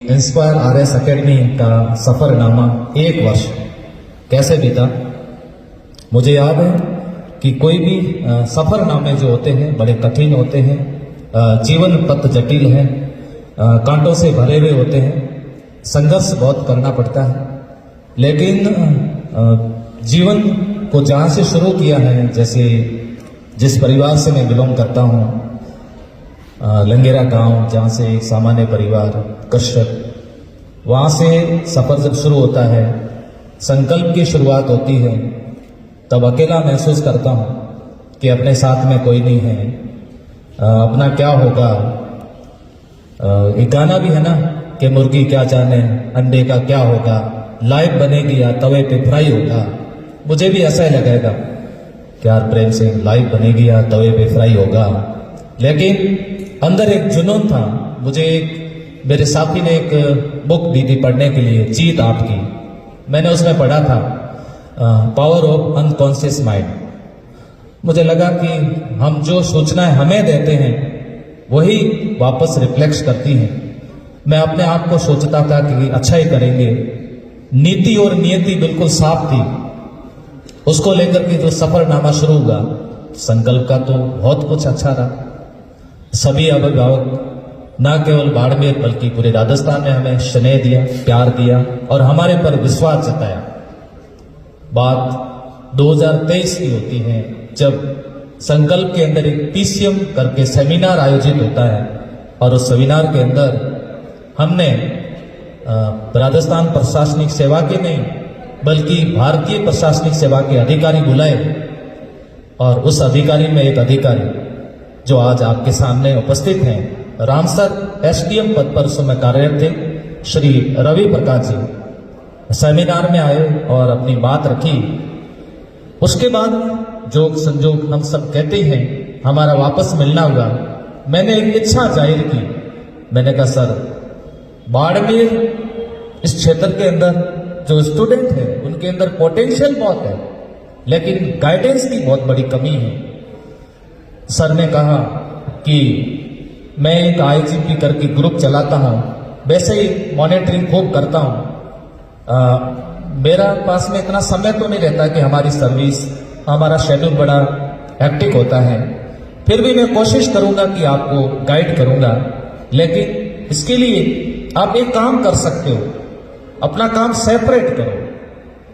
Inspire RS academy का सफरनामा 1 वर्ष कैसे बीता। मुझे याद है कि कोई भी सफरनामे जो होते हैं बड़े कठिन होते हैं, जीवन पथ जटिल है, कांटों से भरे हुए होते हैं, संघर्ष बहुत करना पड़ता है। लेकिन जीवन को जहाँ से शुरू किया है, जैसे जिस परिवार से मैं बिलोंग करता हूँ, लंगेरा गांव, जहाँ से एक सामान्य परिवार कृषक, वहाँ से सफ़र जब शुरू होता है, संकल्प की शुरुआत होती है, तब अकेला महसूस करता हूँ कि अपने साथ में कोई नहीं है, अपना क्या होगा। एक गाना भी है ना कि मुर्गी क्या जाने अंडे का क्या होगा, लाइव बनेगी या तवे पे फ्राई होगा। मुझे भी ऐसा ही लगेगा कि यार प्रेम सिंह, लाइव बनेगी या तवे पे फ्राई होगा। लेकिन अंदर एक जुनून था। मुझे एक मेरे साथी ने एक बुक दी थी पढ़ने के लिए, जीत आपकी। मैंने उसमें पढ़ा था पावर ऑफ अनकॉन्शियस माइंड। मुझे लगा कि हम जो सूचनाएं हमें देते हैं वही वापस रिफ्लेक्ट करती हैं। मैं अपने आप को सोचता था कि अच्छा ही करेंगे, नीति और नियति बिल्कुल साफ थी। उसको लेकर के जो सफरनामा शुरू हुआ, संकल्प का तो बहुत कुछ अच्छा रहा। सभी अभिभावक न केवल बाड़मेर बल्कि पूरे राजस्थान में हमें स्नेह दिया, प्यार दिया और हमारे पर विश्वास जताया। बात 2023 की होती है, जब संकल्प के अंदर एक पीसीएम करके सेमिनार आयोजित होता है और उस सेमिनार के अंदर हमने राजस्थान प्रशासनिक सेवा के नहीं बल्कि भारतीय प्रशासनिक सेवा के अधिकारी बुलाए। और उस अधिकारी में एक अधिकारी जो आज आपके सामने उपस्थित हैं, रामसर एसडीएम पद पर उस समय कार्यरत थे, श्री रवि प्रकाश जी सेमिनार में आए और अपनी बात रखी। उसके बाद जोग संजोग हम सब कहते हैं, हमारा वापस मिलना हुआ। मैंने एक इच्छा जाहिर की। मैंने कहा सर, बाड़मेर इस क्षेत्र के अंदर जो स्टूडेंट है उनके अंदर पोटेंशियल बहुत है, लेकिन गाइडेंस की बहुत बड़ी कमी है। सर ने कहा कि मैं एक आईजीपी करके ग्रुप चलाता हूँ, वैसे ही मॉनिटरिंग खूब करता हूँ। मेरा पास में इतना समय तो नहीं रहता कि हमारी सर्विस, हमारा शेड्यूल बड़ा हेक्टिक होता है, फिर भी मैं कोशिश करूंगा कि आपको गाइड करूंगा। लेकिन इसके लिए आप एक काम कर सकते हो, अपना काम सेपरेट करो।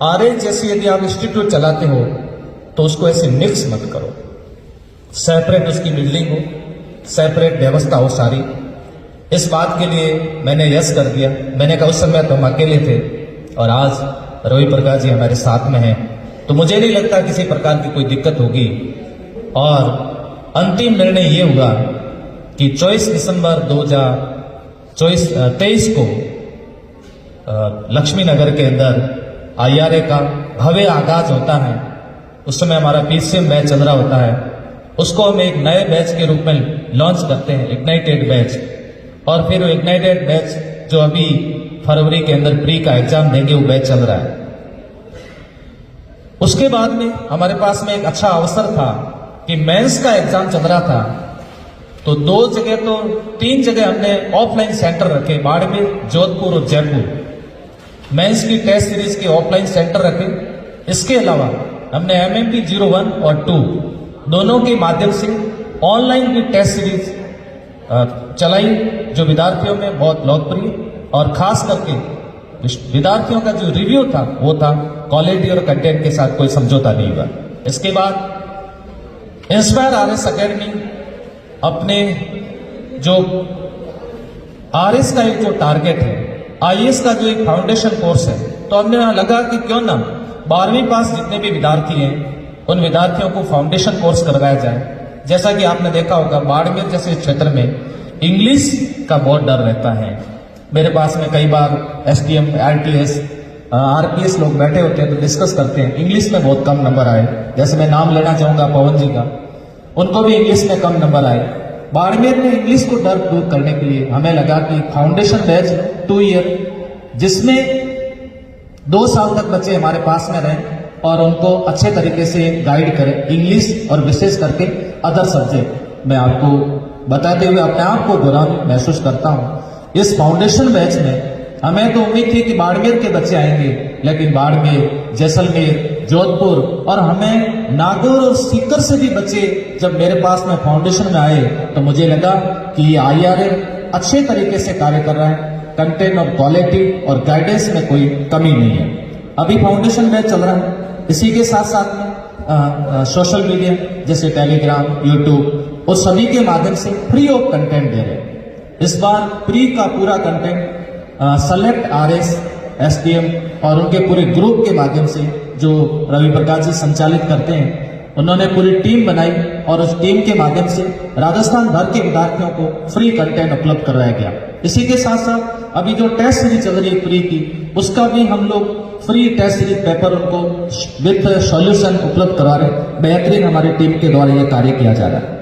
आरएस जैसे यदि आप इंस्टीट्यूट चलाते हो तो उसको ऐसे मिक्स मत करो। सेपरेट उसकी बिल्डिंग हो, सेपरेट व्यवस्था हो सारी। इस बात के लिए मैंने यस कर दिया। मैंने कहा उस समय तो हम अकेले थे और आज रवि प्रकाश जी हमारे साथ में हैं, तो मुझे नहीं लगता किसी प्रकार की कोई दिक्कत होगी। और अंतिम निर्णय ये हुआ कि 24 दिसंबर 2023 को लक्ष्मी नगर के अंदर आईआरए का भव्य आगाज होता है। उस समय हमारा पीसीएम बैच चल रहा होता है, उसको हम एक नए बैच के रूप में लॉन्च करते हैं, इग्नाइटेड बैच। और फिर वो इग्नाइटेड बैच जो अभी फरवरी के अंदर प्री का एग्जाम देंगे, वो बैच चल रहा है। उसके बाद में हमारे पास में एक अच्छा अवसर था कि मेंस का एग्जाम चल रहा था, तो 2 जगह तो 3 जगह हमने ऑफलाइन सेंटर रखे, बाड़मेर, जोधपुर और जयपुर। मेंस की टेस्ट सीरीज के ऑफलाइन सेंटर रखे। इसके अलावा हमने एमएमपी 01 और 2 दोनों के माध्यम से ऑनलाइन भी टेस्ट सीरीज चलाई, जो विद्यार्थियों में बहुत लोकप्रिय और खास करके विद्यार्थियों का जो रिव्यू था वो था क्वालिटी और कंटेंट के साथ कोई समझौता नहीं हुआ। इसके बाद इंस्पायर आरएस एकेडमी अपने जो आरएस का एक जो टारगेट है, आईएएस का जो एक फाउंडेशन कोर्स है, तो हमने लगा कि क्यों ना 12वीं पास जितने भी विद्यार्थी हैं उन विद्यार्थियों को फाउंडेशन कोर्स करवाया जाए। जैसा कि आपने देखा होगा, बाड़मेर जैसे क्षेत्र में इंग्लिश का बहुत डर रहता है। मेरे पास में कई बार एसडीएम, आरटीएस, आरपीएस लोग बैठे होते हैं तो डिस्कस करते हैं, इंग्लिश में बहुत कम नंबर आए। जैसे मैं नाम लेना चाहूंगा पवन जी का, उनको भी इंग्लिश में कम नंबर आए। बाड़मेर में इंग्लिश को डर दूर करने के लिए हमें लगा कि फाउंडेशन बैच 2 ईयर, जिसमें 2 साल तक बच्चे हमारे पास में रहें और उनको अच्छे तरीके से गाइड करें, इंग्लिश और विशेष करके अदर सब्जेक्ट। मैं आपको बताते हुए अपने आप को गौरव महसूस करता हूँ। इस फाउंडेशन बैच में हमें तो उम्मीद थी कि बाड़मेर के बच्चे आएंगे, लेकिन बाड़मेर, जैसलमेर, जोधपुर और हमें नागौर और सीकर से भी बच्चे जब मेरे पास में फाउंडेशन में आए तो मुझे लगा कि ये IRA अच्छे तरीके से कार्य कर रहा है। कंटेंट और क्वालिटी और गाइडेंस में कोई कमी नहीं है। अभी फाउंडेशन बैच चल रहा है, इसी के साथ साथ में सोशल मीडिया जैसे टेलीग्राम, यूट्यूब और सभी के माध्यम से फ्री ऑफ कंटेंट दे रहे हैं। इस बार प्री का पूरा कंटेंट सेलेक्ट RS, STM और उनके पूरे ग्रुप के माध्यम से जो रवि प्रकाश जी संचालित करते हैं, उन्होंने पूरी टीम बनाई और उस टीम के माध्यम से राजस्थान भर के विद्यार्थियों को फ्री कंटेंट उपलब्ध करवाया गया। इसी के साथ साथ अभी जो टेस्ट सीरीज चल रही है प्री की, उसका भी हम लोग फ्री टेस्ट सीरीज पेपर उनको विथ सॉल्यूशन उपलब्ध करा रहे हैं। बेहतरीन हमारी टीम के द्वारा यह कार्य किया जा रहा है।